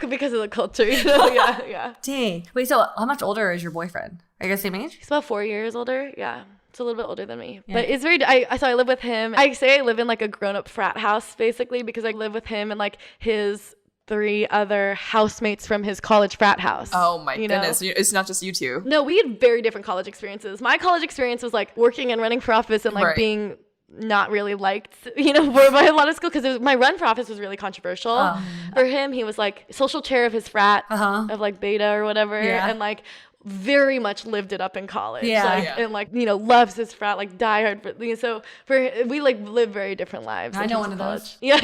Because of the culture. You know? Yeah. Dang. Wait, so how much older is your boyfriend? Are you guys the same age? He's about 4 years older. Yeah. It's a little bit older than me. But it's very, so I live with him. I say I live in like a grown-up frat house basically because I live with him and like his 3 other housemates from his college frat house. Oh my goodness. It's not just you two. No, we had very different college experiences. My college experience was like working and running for office and like being not really liked, by a lot of school because my run for office was really controversial. For him, he was like social chair of his frat of like Beta or whatever. And like very much lived it up in college. Yeah. And like, you know, loves his frat, like diehard. So we like live very different lives. I know one of those. Yeah.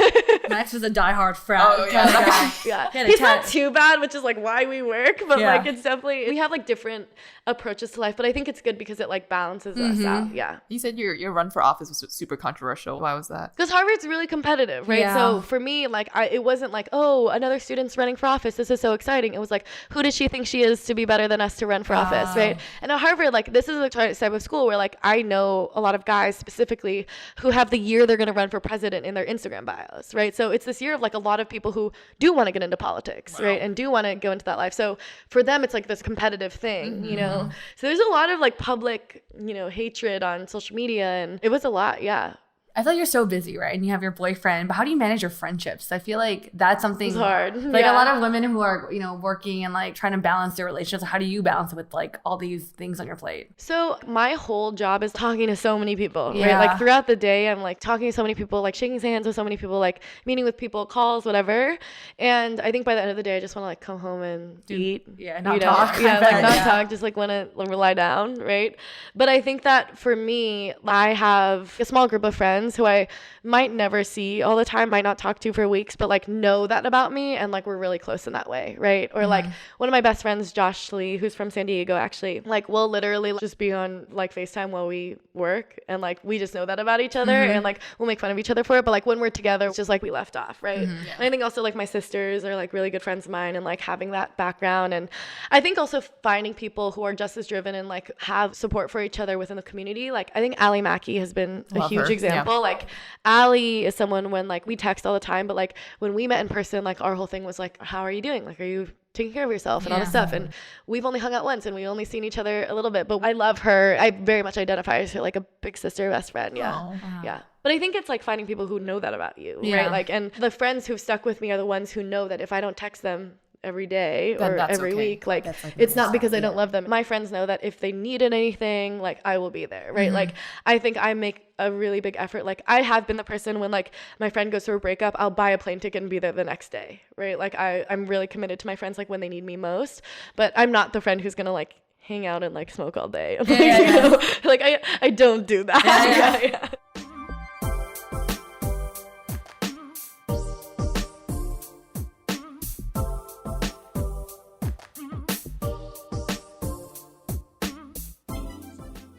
Max was a diehard frat. Oh, yeah. Yeah. He's not too bad, which is like why we work, but like it's definitely, we have like different approaches to life, but I think it's good because it like balances us out. Yeah. You said your run for office was super controversial. Why was that? Because Harvard's really competitive, right? Yeah. So for me, like it wasn't like, oh, another student's running for office, this is so exciting. It was like, who does she think she is to be better than us to run for office, right? And at Harvard, like this is a type of school where like I know a lot of guys specifically who have the year they're going to run for president in their Instagram bios, right? So it's this year of like a lot of people who do want to get into politics, right? And do want to go into that life. So for them, it's like this competitive thing, you know? So there's a lot of like public, you know, hatred on social media, and it was a lot, yeah. I feel like you're so busy, right? And you have your boyfriend, but how do you manage your friendships? I feel like that's something It's hard. Like a lot of women who are, you know, working and like trying to balance their relationships. How do you balance it with like all these things on your plate? So my whole job is talking to so many people, Yeah. right? Like throughout the day, I'm like talking to so many people, like shaking hands with so many people, like meeting with people, calls, whatever. And I think by the end of the day, I just want to like come home and eat. Yeah, not you know? talk. Yeah, like not Yeah. talk, just like want to lie down, right? But I think that for me, I have a small group of friends who I might never see all the time, might not talk to for weeks, but like know that about me, and like we're really close in that way, right? Or like one of my best friends, Josh Lee, who's from San Diego, actually, like we'll literally just be on like FaceTime while we work, and like we just know that about each other, and like we'll make fun of each other for it, but like when we're together, it's just like we left off, right? And I think also like my sisters are like really good friends of mine, and like having that background, and I think also finding people who are just as driven and like have support for each other within the community. Like I think Allie Mackey has been a Love huge her. example. Like Allie is someone when like we text all the time, but like when we met in person, like our whole thing was like, how are you doing? Like, are you taking care of yourself and all this stuff? And we've only hung out once and we only seen each other a little bit, but I love her. I very much identify as her like a big sister, best friend. Yeah. Yeah. But I think it's like finding people who know that about you, right? Like, and the friends who've stuck with me are the ones who know that if I don't text them every day or every week, like it's not because I don't love them. My friends know that if they needed anything, like I will be there, right? Like I think I make a really big effort. Like I have been the person when like my friend goes through a breakup, I'll buy a plane ticket and be there the next day, right? Like I'm really committed to my friends like when they need me most, but I'm not the friend who's gonna like hang out and like smoke all day. Like, you know, like I don't do that. Yeah.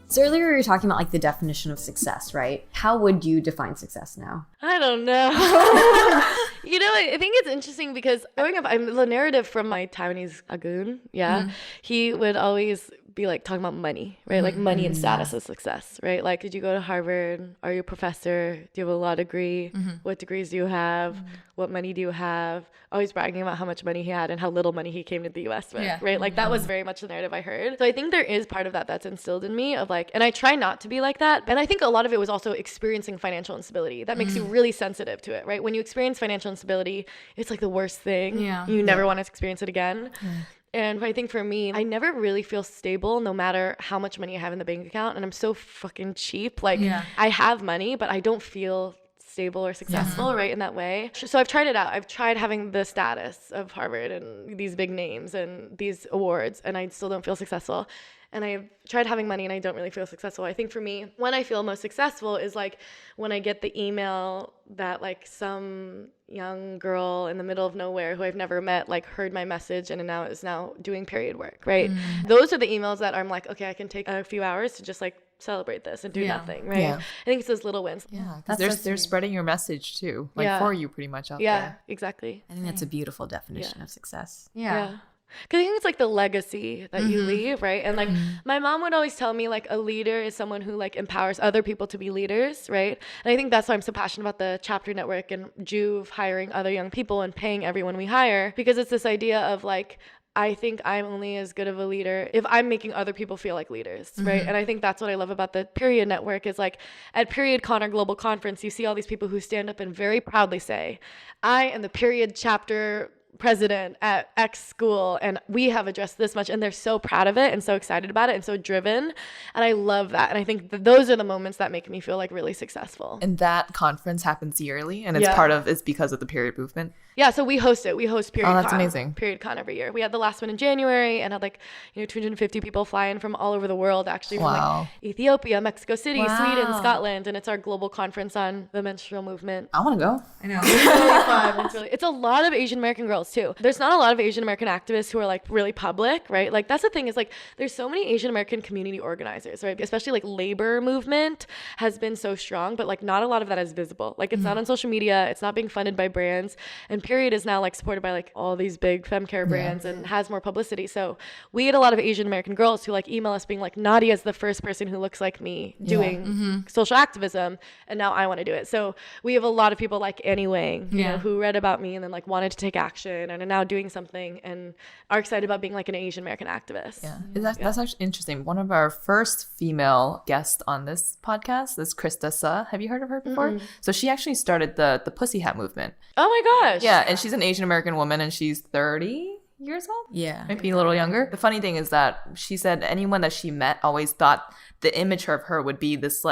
So earlier we were talking about like the definition of success, right? How would you define success now? I don't know. You know, I think it's interesting because growing up, I'm the narrative from my Taiwanese agun. Yeah. He would always be like talking about money, right? Like money and status is success, right? Like, did you go to Harvard? Are you a professor? Do you have a law degree? What degrees do you have? What money do you have? Always bragging about how much money he had and how little money he came to the US with, right? Like that was very much the narrative I heard. So I think there is part of that that's instilled in me of like, and I try not to be like that. And I think a lot of it was also experiencing financial instability. That makes you really sensitive to it, right? When you experience financial instability, it's like the worst thing. You never want to experience it again. And I think for me, I never really feel stable no matter how much money I have in the bank account. And I'm so fucking cheap. Like I have money, but I don't feel stable or successful, right, in that way. So I've tried it out. I've tried having the status of Harvard and these big names and these awards, and I still don't feel successful. And I've tried having money and I don't really feel successful. I think for me, when I feel most successful is like when I get the email that like some young girl in the middle of nowhere who I've never met like heard my message and is now doing period work, right? Those are the emails that I'm like, okay, I can take a few hours to just like celebrate this and do nothing, right? I think it's those little wins. Because they're spreading your message too, like for you pretty much out there. Yeah, exactly. I think that's a beautiful definition of success. Yeah. Because I think it's like the legacy that you leave, right? And like my mom would always tell me like a leader is someone who like empowers other people to be leaders, right? And I think that's why I'm so passionate about the chapter network and Juve hiring other young people and paying everyone we hire, because it's this idea of like, I think I'm only as good of a leader if I'm making other people feel like leaders, right? And I think that's what I love about the Period Network is like at Period Con, our global conference, you see all these people who stand up and very proudly say, I am the Period chapter president at X school and we have addressed this much, and they're so proud of it and so excited about it and so driven, and I love that. And I think those are the moments that make me feel like really successful. And that conference happens yearly, and it's because of the period movement. Yeah, so we host Period Con. Oh, that's amazing. Period Con every year. We had the last one in January and had 250 people fly in from all over the world, actually, from Ethiopia, Mexico City, Sweden, Scotland, and it's our global conference on the menstrual movement. I want to go. I know. It's really fun. It's a lot of Asian American girls too. There's not a lot of Asian American activists who are really public, right? Like that's the thing is there's so many Asian American community organizers, right? Especially labor movement has been so strong, but not a lot of that is visible. It's not on social media. It's not being funded by brands. And Period is now supported by all these big femcare brands and has more publicity. So we get a lot of Asian American girls who email us being Nadia is the first person who looks like me doing social activism, and now I want to do it. So we have a lot of people like Annie Wang, you know, who read about me and then wanted to take action and are now doing something and are excited about being an Asian American activist. That's actually interesting. One of our first female guests on this podcast is Krista Suh. Have you heard of her before? So she actually started the Pussy Hat movement. Oh my gosh. Yeah, and she's an Asian American woman, and she's 30 years old. Yeah. Maybe a little younger. The funny thing is that she said anyone that she met always thought the image of her would be this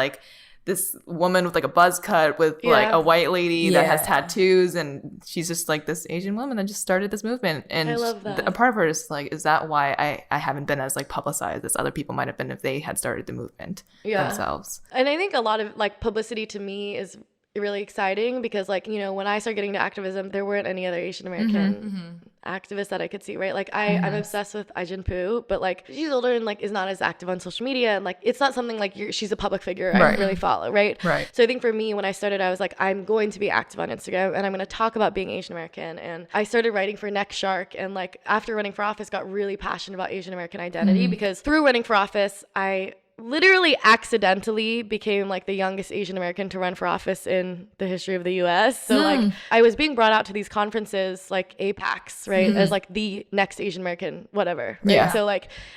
this woman with a buzz cut with a white lady that has tattoos, and she's just this Asian woman that just started this movement. And I love that. A part of her is is that why I haven't been as publicized as other people might have been if they had started the movement themselves. And I think a lot of publicity to me is really exciting because when I started getting into activism, there weren't any other Asian American activists that I could see, right? I'm obsessed with Ai-jen Poo, but she's older and is not as active on social media, and it's not something she's a public figure I really follow, right? So I think for me, when I started, I was I'm going to be active on Instagram and I'm going to talk about being Asian American. And I started writing for Next Shark, and after running for office, got really passionate about Asian American identity because through running for office, I literally accidentally became the youngest Asian American to run for office in the history of the US. So I was being brought out to these conferences APACs, right? As the next Asian American, whatever. Right? Yeah. So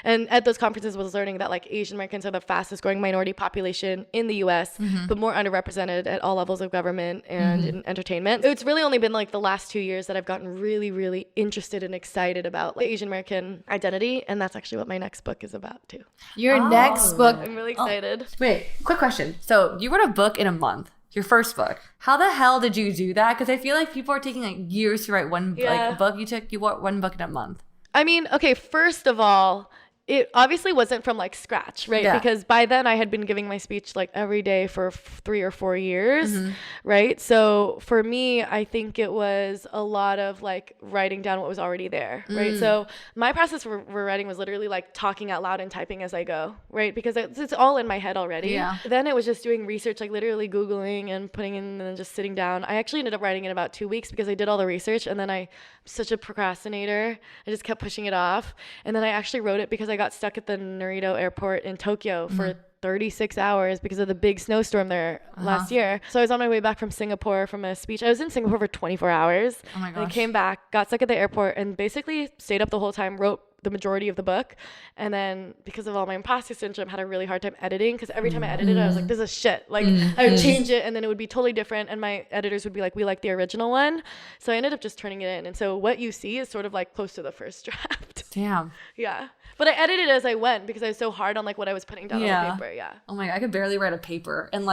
and at those conferences was learning that Asian Americans are the fastest growing minority population in the US, but more underrepresented at all levels of government and in entertainment. It's really only been the last 2 years that I've gotten really, really interested and excited about Asian American identity. And that's actually what my next book is about too. Your next book. I'm really excited. Wait, quick question. So you wrote a book in a month, your first book. How the hell did you do that? Because I feel people are taking years to write one book. You wrote one book in a month. I mean, okay, first of all, it obviously wasn't from scratch, right? Yeah. Because by then I had been giving my speech every day for 3 or 4 years, right? So for me, I think it was a lot of writing down what was already there, right? So my process for writing was literally talking out loud and typing as I go, right? Because it's all in my head already. Yeah. Then it was just doing research, literally Googling and putting in and then just sitting down. I actually ended up writing in about 2 weeks because I did all the research, and then I'm such a procrastinator. I just kept pushing it off. And then I actually wrote it because I got stuck at the Narita airport in Tokyo for 36 hours because of the big snowstorm there last year. So I was on my way back from Singapore from a speech. I was in Singapore for 24 hours. Oh my gosh. And I came back, got stuck at the airport, and basically stayed up the whole time, wrote the majority of the book. And then because of all my imposter syndrome, had a really hard time editing because every time I edited it, I was this is shit. I would change it and then it would be totally different. And my editors would be we like the original one. So I ended up just turning it in. And so what you see is sort of close to the first draft. Damn. Yeah. But I edited it as I went because I was so hard on what I was putting down on the paper. Yeah. Oh my God, I could barely write a paper in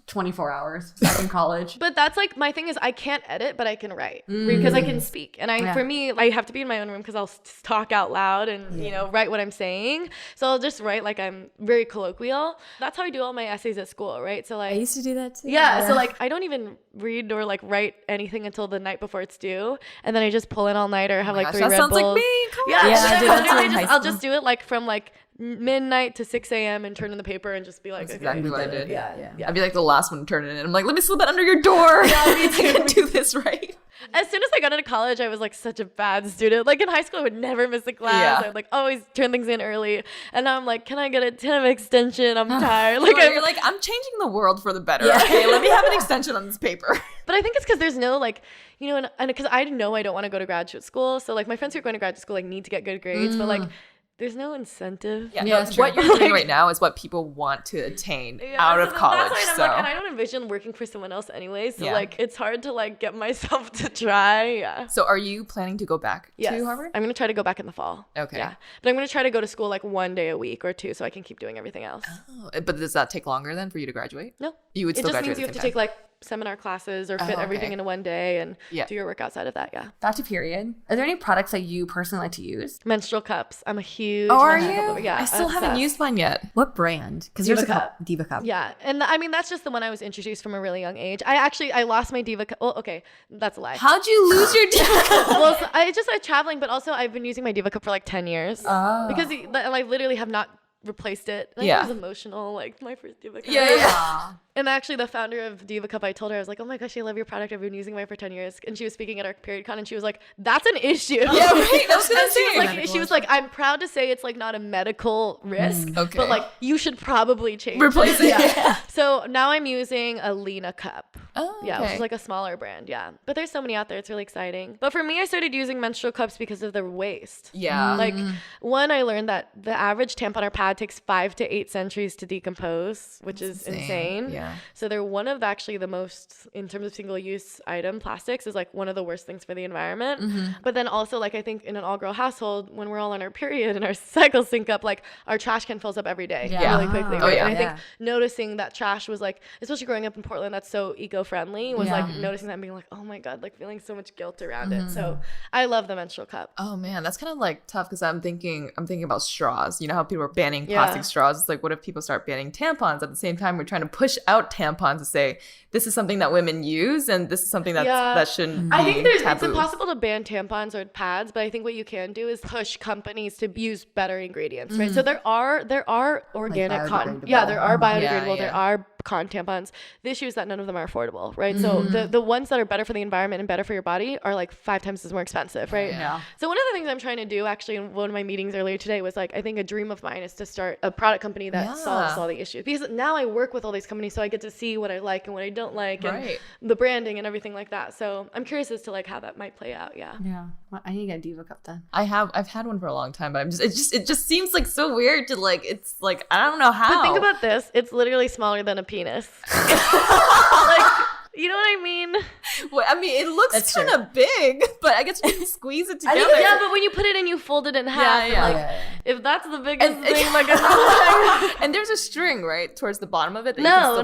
24 hours back in college. But that's my thing is I can't edit, but I can write because I can speak. And for me, I have to be in my own room because I'll talk out loud and, write what I'm saying. So I'll just write I'm very colloquial. That's how I do all my essays at school, right? So I used to do that too. Yeah. So I don't even read or write anything until the night before it's due. And then I just pull in all night or have 3 Red Bulls. That sounds like me. Come on. Yeah, I did that too in high school. I'll just do it from midnight to 6 a.m. and turn in the paper and just be That's okay, exactly what I did. Yeah. I'd be the last one to turn it in. I'm let me slip it under your door. Yeah, me too. I can do this right. As soon as I got into college, I was such a bad student. In high school, I would never miss a class. Yeah. I would always turn things in early. And now I'm can I get a 10 extension? I'm tired. You're I'm changing the world for the better. Yeah. Okay, let me have an extension on this paper. But I think it's because there's no and because I know I don't want to go to graduate school. So my friends who are going to graduate school need to get good grades. But there's no incentive. Yeah, Yeah, no, that's true. what you're doing right now is what people want to attain out of college. That's why I'm and I don't envision working for someone else anyway. So it's hard to get myself to try. Yeah. So are you planning to go back to Harvard? I'm gonna try to go back in the fall. Okay. Yeah, but I'm gonna try to go to school 1 day a week or 2, so I can keep doing everything else. Oh, but does that take longer then for you to graduate? No, you would still it just graduate means you have to take seminar classes or fit everything into 1 day and do your work outside of that. Yeah. Back to period. Are there any products that you personally like to use? Menstrual cups. I'm a huge. Are menstrual you? cup lover. Yeah. I still haven't used mine yet. What brand? Because there's Diva Cup. Yeah, and I mean that's just the one I was introduced from a really young age. I lost my Diva Cup. Well, okay, that's a lie. How'd you lose your Diva Cup? Well, so I just started traveling, but also I've been using my Diva Cup for 10 years because I literally have not replaced it. And I was emotional, my first Diva Cup. Yeah. And actually, the founder of Diva Cup, I told her, I was like, oh my gosh, I love your product. I've been using mine for 10 years. And she was speaking at our period con, and she was like, that's an issue. Yeah, right. I was gonna say. She was like, I'm proud to say it's not a medical risk, okay. but you should probably replace it. Yeah. So now I'm using a Lena cup. Oh, okay. Yeah, which is a smaller brand. Yeah, but there's so many out there. It's really exciting. But for me, I started using menstrual cups because of the waste. Yeah. One, I learned that the average tampon or pad takes 5 to 8 centuries to decompose, which is insane. Yeah. So they're one of actually the most, in terms of single-use item, plastics is one of the worst things for the environment. But then also I think in an all-girl household, when we're all on our period and our cycles sync up, our trash can fills up every day really quickly. Right? And I think noticing that trash was especially growing up in Portland, that's so eco-friendly, was noticing that and being oh my God, feeling so much guilt around it. So I love the menstrual cup. Oh man, that's kind of tough because I'm thinking about straws. You know how people are banning plastic straws? It's what if people start banning tampons at the same time? We're trying to push out tampons to say this is something that women use and this is something that shouldn't be I think taboo. it's impossible to ban tampons or pads, but I think what you can do is push companies to use better ingredients, right? So there are organic cotton. Yeah, there are biodegradable. There are cotton tampons. The issue is that none of them are affordable, right? So the ones that are better for the environment and better for your body are 5 times as more expensive, right? Yeah. So one of the things I'm trying to do actually in one of my meetings earlier today was I think a dream of mine is to start a product company that solves all the issues, because now I work with all these companies, so I get to see what I like and what I don't like and the branding and everything like that. So I'm curious as to how that might play out. Yeah. Well, I need to get a Diva Cup then. I've had one for a long time, but it just seems so weird to it's I don't know how. But think about this. It's literally smaller than a penis. You know what I mean? Well, I mean, it looks kind of big, but I guess you can squeeze it together. Yeah, but when you put it in, you fold it in half. If that's the biggest thing, and there's a string right towards the bottom of it. That no,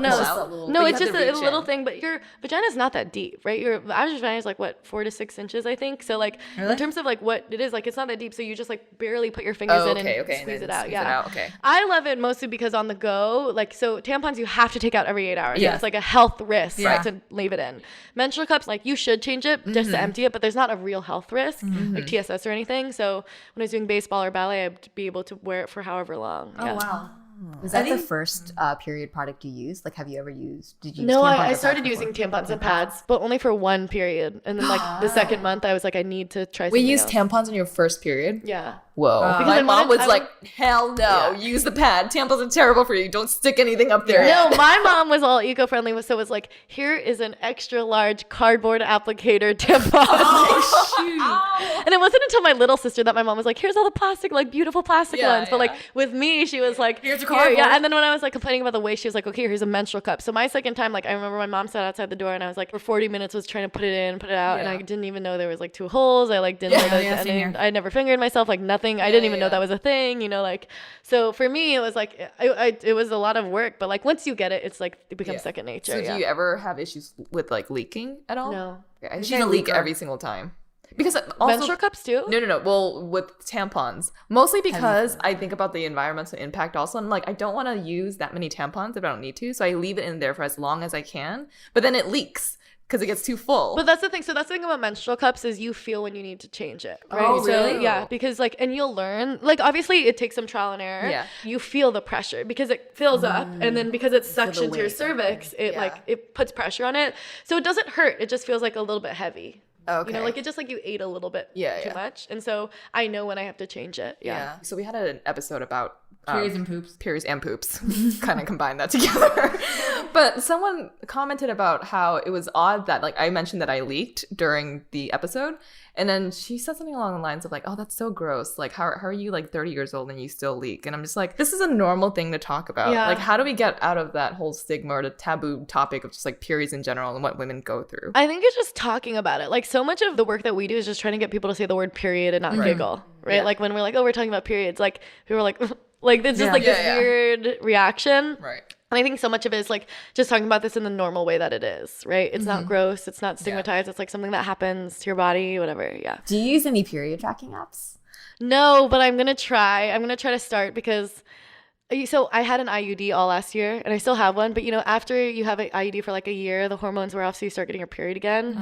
it's just a little thing. But your vagina's not that deep, right? Your average vagina is 4 to 6 inches, I think. So in terms of what it is, it's not that deep. So you just barely put your fingers in and squeeze it out. Okay. I love it mostly because on the go, so tampons you have to take out every 8 hours. Yeah. It's a health risk to leave it in. Menstrual cups, you should change it just to empty it, but there's not a real health risk, like TSS or anything. So when I was doing baseball or ballet, I'd be able to wear it for however long. Oh, wow. Was that the first period product you used? Have you ever used? Did you? No, I started using tampons and pads, but only for one period, and then the second month, I was I need to try. We used tampons in your first period. Yeah. Whoa. My mom was hell no, use the pad. Tampons are terrible for you. Don't stick anything up there. No, my mom was all eco-friendly, so it was here is an extra large cardboard applicator tampon. Oh, shoot. And it wasn't until my little sister that my mom was here's all the plastic, beautiful plastic ones. But with me, she was here's a cardboard. Yeah, and then when I was complaining about the waste, she was okay, here's a menstrual cup. So my second time, I remember my mom sat outside the door and I was for 40 minutes was trying to put it in, put it out, and I didn't even know there was 2 holes. I didn't know that I never fingered myself, nothing. I didn't even know that was a thing, so for me it was it was a lot of work, but once you get it, it's it becomes second nature. So do you ever have issues with leaking at all? No. I usually leak every single time. Because also, menstrual cups too? No. Well, with tampons, mostly because I think about the environmental impact also. And I don't want to use that many tampons if I don't need to. So I leave it in there for as long as I can. But then it leaks because it gets too full. But that's the thing. So that's the thing about menstrual cups is you feel when you need to change it. Right? Oh, really? So, yeah, because and you'll learn. Obviously it takes some trial and error. Yeah. You feel the pressure because it fills up, and then because it's suctioned to your cervix, it it puts pressure on it. So it doesn't hurt. It just feels a little bit heavy. Okay. It just you ate a little bit too much. And so I know when I have to change it. Yeah. So we had an episode about Periods and poops. Periods and poops. Kind of combine that together. But someone commented about how it was odd that, like, I mentioned that I leaked during the episode. And then she said something along the lines of, like, oh, that's so gross. Like, how are you, like, 30 years old and you still leak? And I'm just like, this is a normal thing to talk about. Yeah. Like, how do we get out of that whole stigma or the taboo topic of just, like, periods in general and what women go through? I think it's just talking about it. Like, so much of the work that we do is just trying to get people to say the word period and not giggle, right? Yeah. Like, when we're like, oh, we're talking about periods, like, people are like, like, it's just this weird reaction. Right. And I think so much of it is like just talking about this in the normal way that it is, right? It's not gross. It's not stigmatized. It's like something that happens to your body, whatever. Yeah. Do you use any period tracking apps? No, but I'm going to try. I'm going to try to start because so I had an IUD all last year and I still have one. But, you know, after you have an IUD for like a year, the hormones wear off. So you start getting your period again,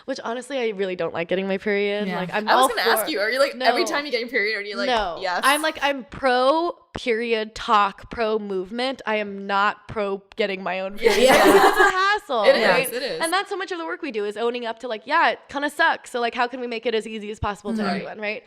which honestly, I really don't like getting my period. Yeah. Like I was going to ask you, are you like every time you get your period, are you like, no. yes? I'm pro period talk, pro movement. I am not pro getting my own period. Yeah. It's a hassle. It is, right? it is. And that's so much of the work we do is owning up to like, yeah, it kind of sucks. So like, how can we make it as easy as possible to everyone, right?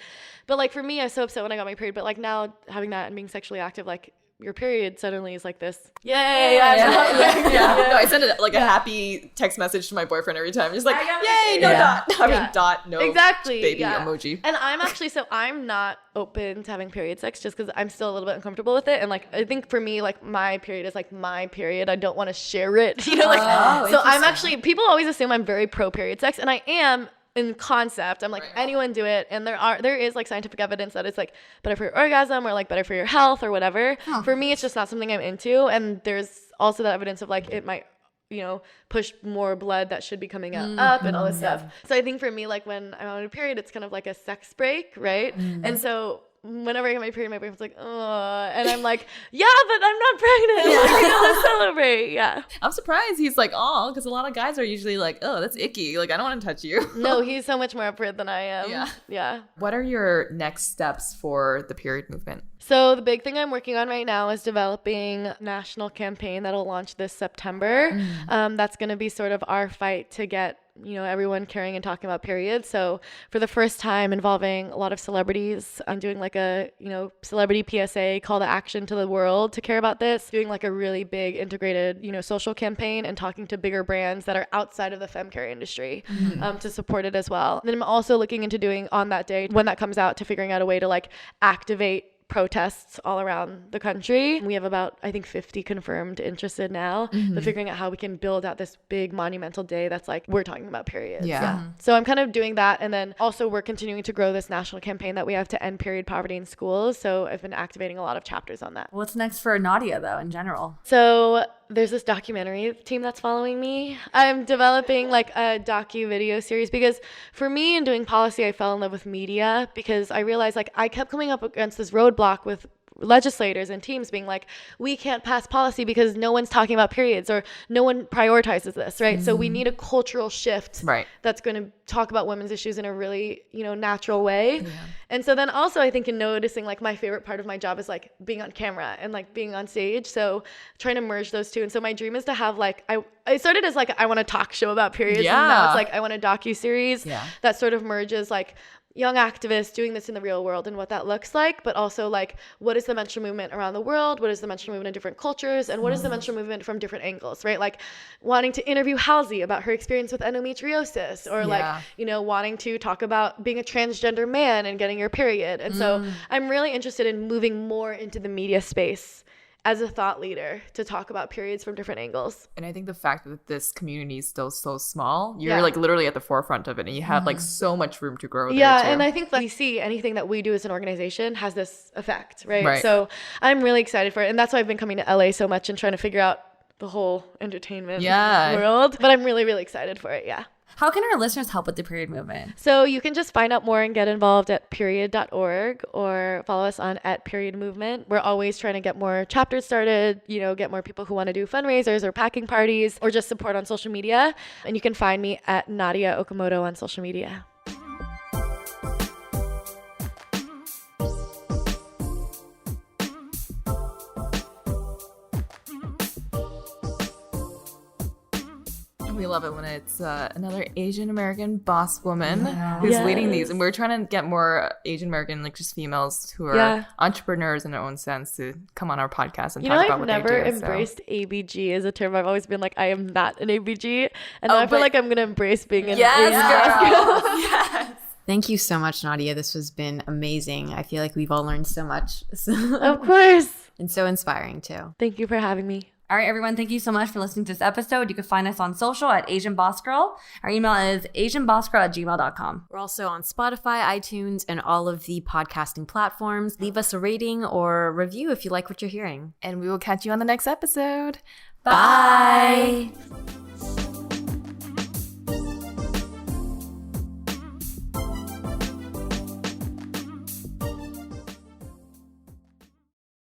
But like for me, I was so upset when I got my period. But like now having that and being sexually active, like your period suddenly is like this. Yay! No, I send it like a happy text message to my boyfriend every time. Just like, yay, no dot. I mean, dot, no exactly, baby emoji. And I'm actually, so I'm not open to having period sex just because I'm still a little bit uncomfortable with it. And like, I think for me, like my period is like my period. I don't want to share it, you know, like, so I'm actually, people always assume I'm very pro period sex, and I am in concept. I'm like, anyone do it. And there is like scientific evidence that it's like better for your orgasm or like better for your health or whatever. For me, it's just not something I'm into. And there's also the evidence of like, it might, you know, push more blood that should be coming up and all this stuff. So I think for me, like when I'm on a period, it's kind of like a sex break, right? And so whenever I get my period, my boyfriend's like, oh, and I'm like, yeah, but I'm not pregnant. Like, you know, let's celebrate. Yeah. I'm surprised he's like, oh, because a lot of guys are usually like, oh, that's icky. Like, I don't want to touch you. No, he's so much more up for it than I am. Yeah. What are your next steps for the period movement? So the big thing I'm working on right now is developing a national campaign that'll launch this September. That's going to be sort of our fight to get, you know, everyone caring and talking about periods. So for the first time involving a lot of celebrities, I'm doing like a, you know, celebrity PSA call to action to the world to care about this, doing like a really big integrated, you know, social campaign and talking to bigger brands that are outside of the femcare industry to support it as well. And then I'm also looking into doing on that day when that comes out to figuring out a way to like activate protests all around the country. We have about, I think, 50 confirmed interested now, but figuring out how we can build out this big monumental day that's like, we're talking about periods. So I'm kind of doing that. And then also we're continuing to grow this national campaign that we have to end period poverty in schools. So I've been activating a lot of chapters on that. What's next for Nadia, though, in general? So there's this documentary team that's following me. I'm developing like a docu-video series because for me in doing policy, I fell in love with media because I realized like I kept coming up against this roadblock with legislators and teams being like, we can't pass policy because no one's talking about periods or no one prioritizes this, right? So we need a cultural shift that's going to talk about women's issues in a really, you know, natural way. And so then also I think in noticing like my favorite part of my job is like being on camera and like being on stage. So trying to merge those two. And so my dream is to have like, I started as like, I want a talk show about periods. And now it's like, I want a docu-series that sort of merges like young activists doing this in the real world and what that looks like, but also like what is the menstrual movement around the world, what is the menstrual movement in different cultures, and what is the menstrual movement from different angles, right? Like wanting to interview Halsey about her experience with endometriosis, or like, you know, wanting to talk about being a transgender man and getting your period. And so I'm really interested in moving more into the media space as a thought leader to talk about periods from different angles. And I think the fact that this community is still so small, you're like literally at the forefront of it and you have like so much room to grow there too. And I think that we see anything that we do as an organization has this effect, right? So I'm really excited for it. And that's why I've been coming to LA so much and trying to figure out the whole entertainment world. But I'm really, really excited for it, How can our listeners help with the period movement? So you can just find out more and get involved at period.org or follow us on @periodmovement. We're always trying to get more chapters started, you know, get more people who want to do fundraisers or packing parties or just support on social media. And you can find me at Nadia Okamoto on social media. We love it when it's another Asian American boss woman who's leading these. And we're trying to get more Asian American, like just females who are entrepreneurs in their own sense to come on our podcast and talk about what they do. I've never embraced ABG as a term. I've always been like, I am not an ABG. And now I feel like I'm going to embrace being an Asian girl. Yes. Thank you so much, Nadia. This has been amazing. I feel like we've all learned so much. Of course. And so inspiring too. Thank you for having me. All right, everyone, thank you so much for listening to this episode. You can find us on social at Asian Boss Girl. Our email is asianbossgirl@gmail.com. We're also on Spotify, iTunes, and all of the podcasting platforms. Leave us a rating or review if you like what you're hearing. And we will catch you on the next episode. Bye.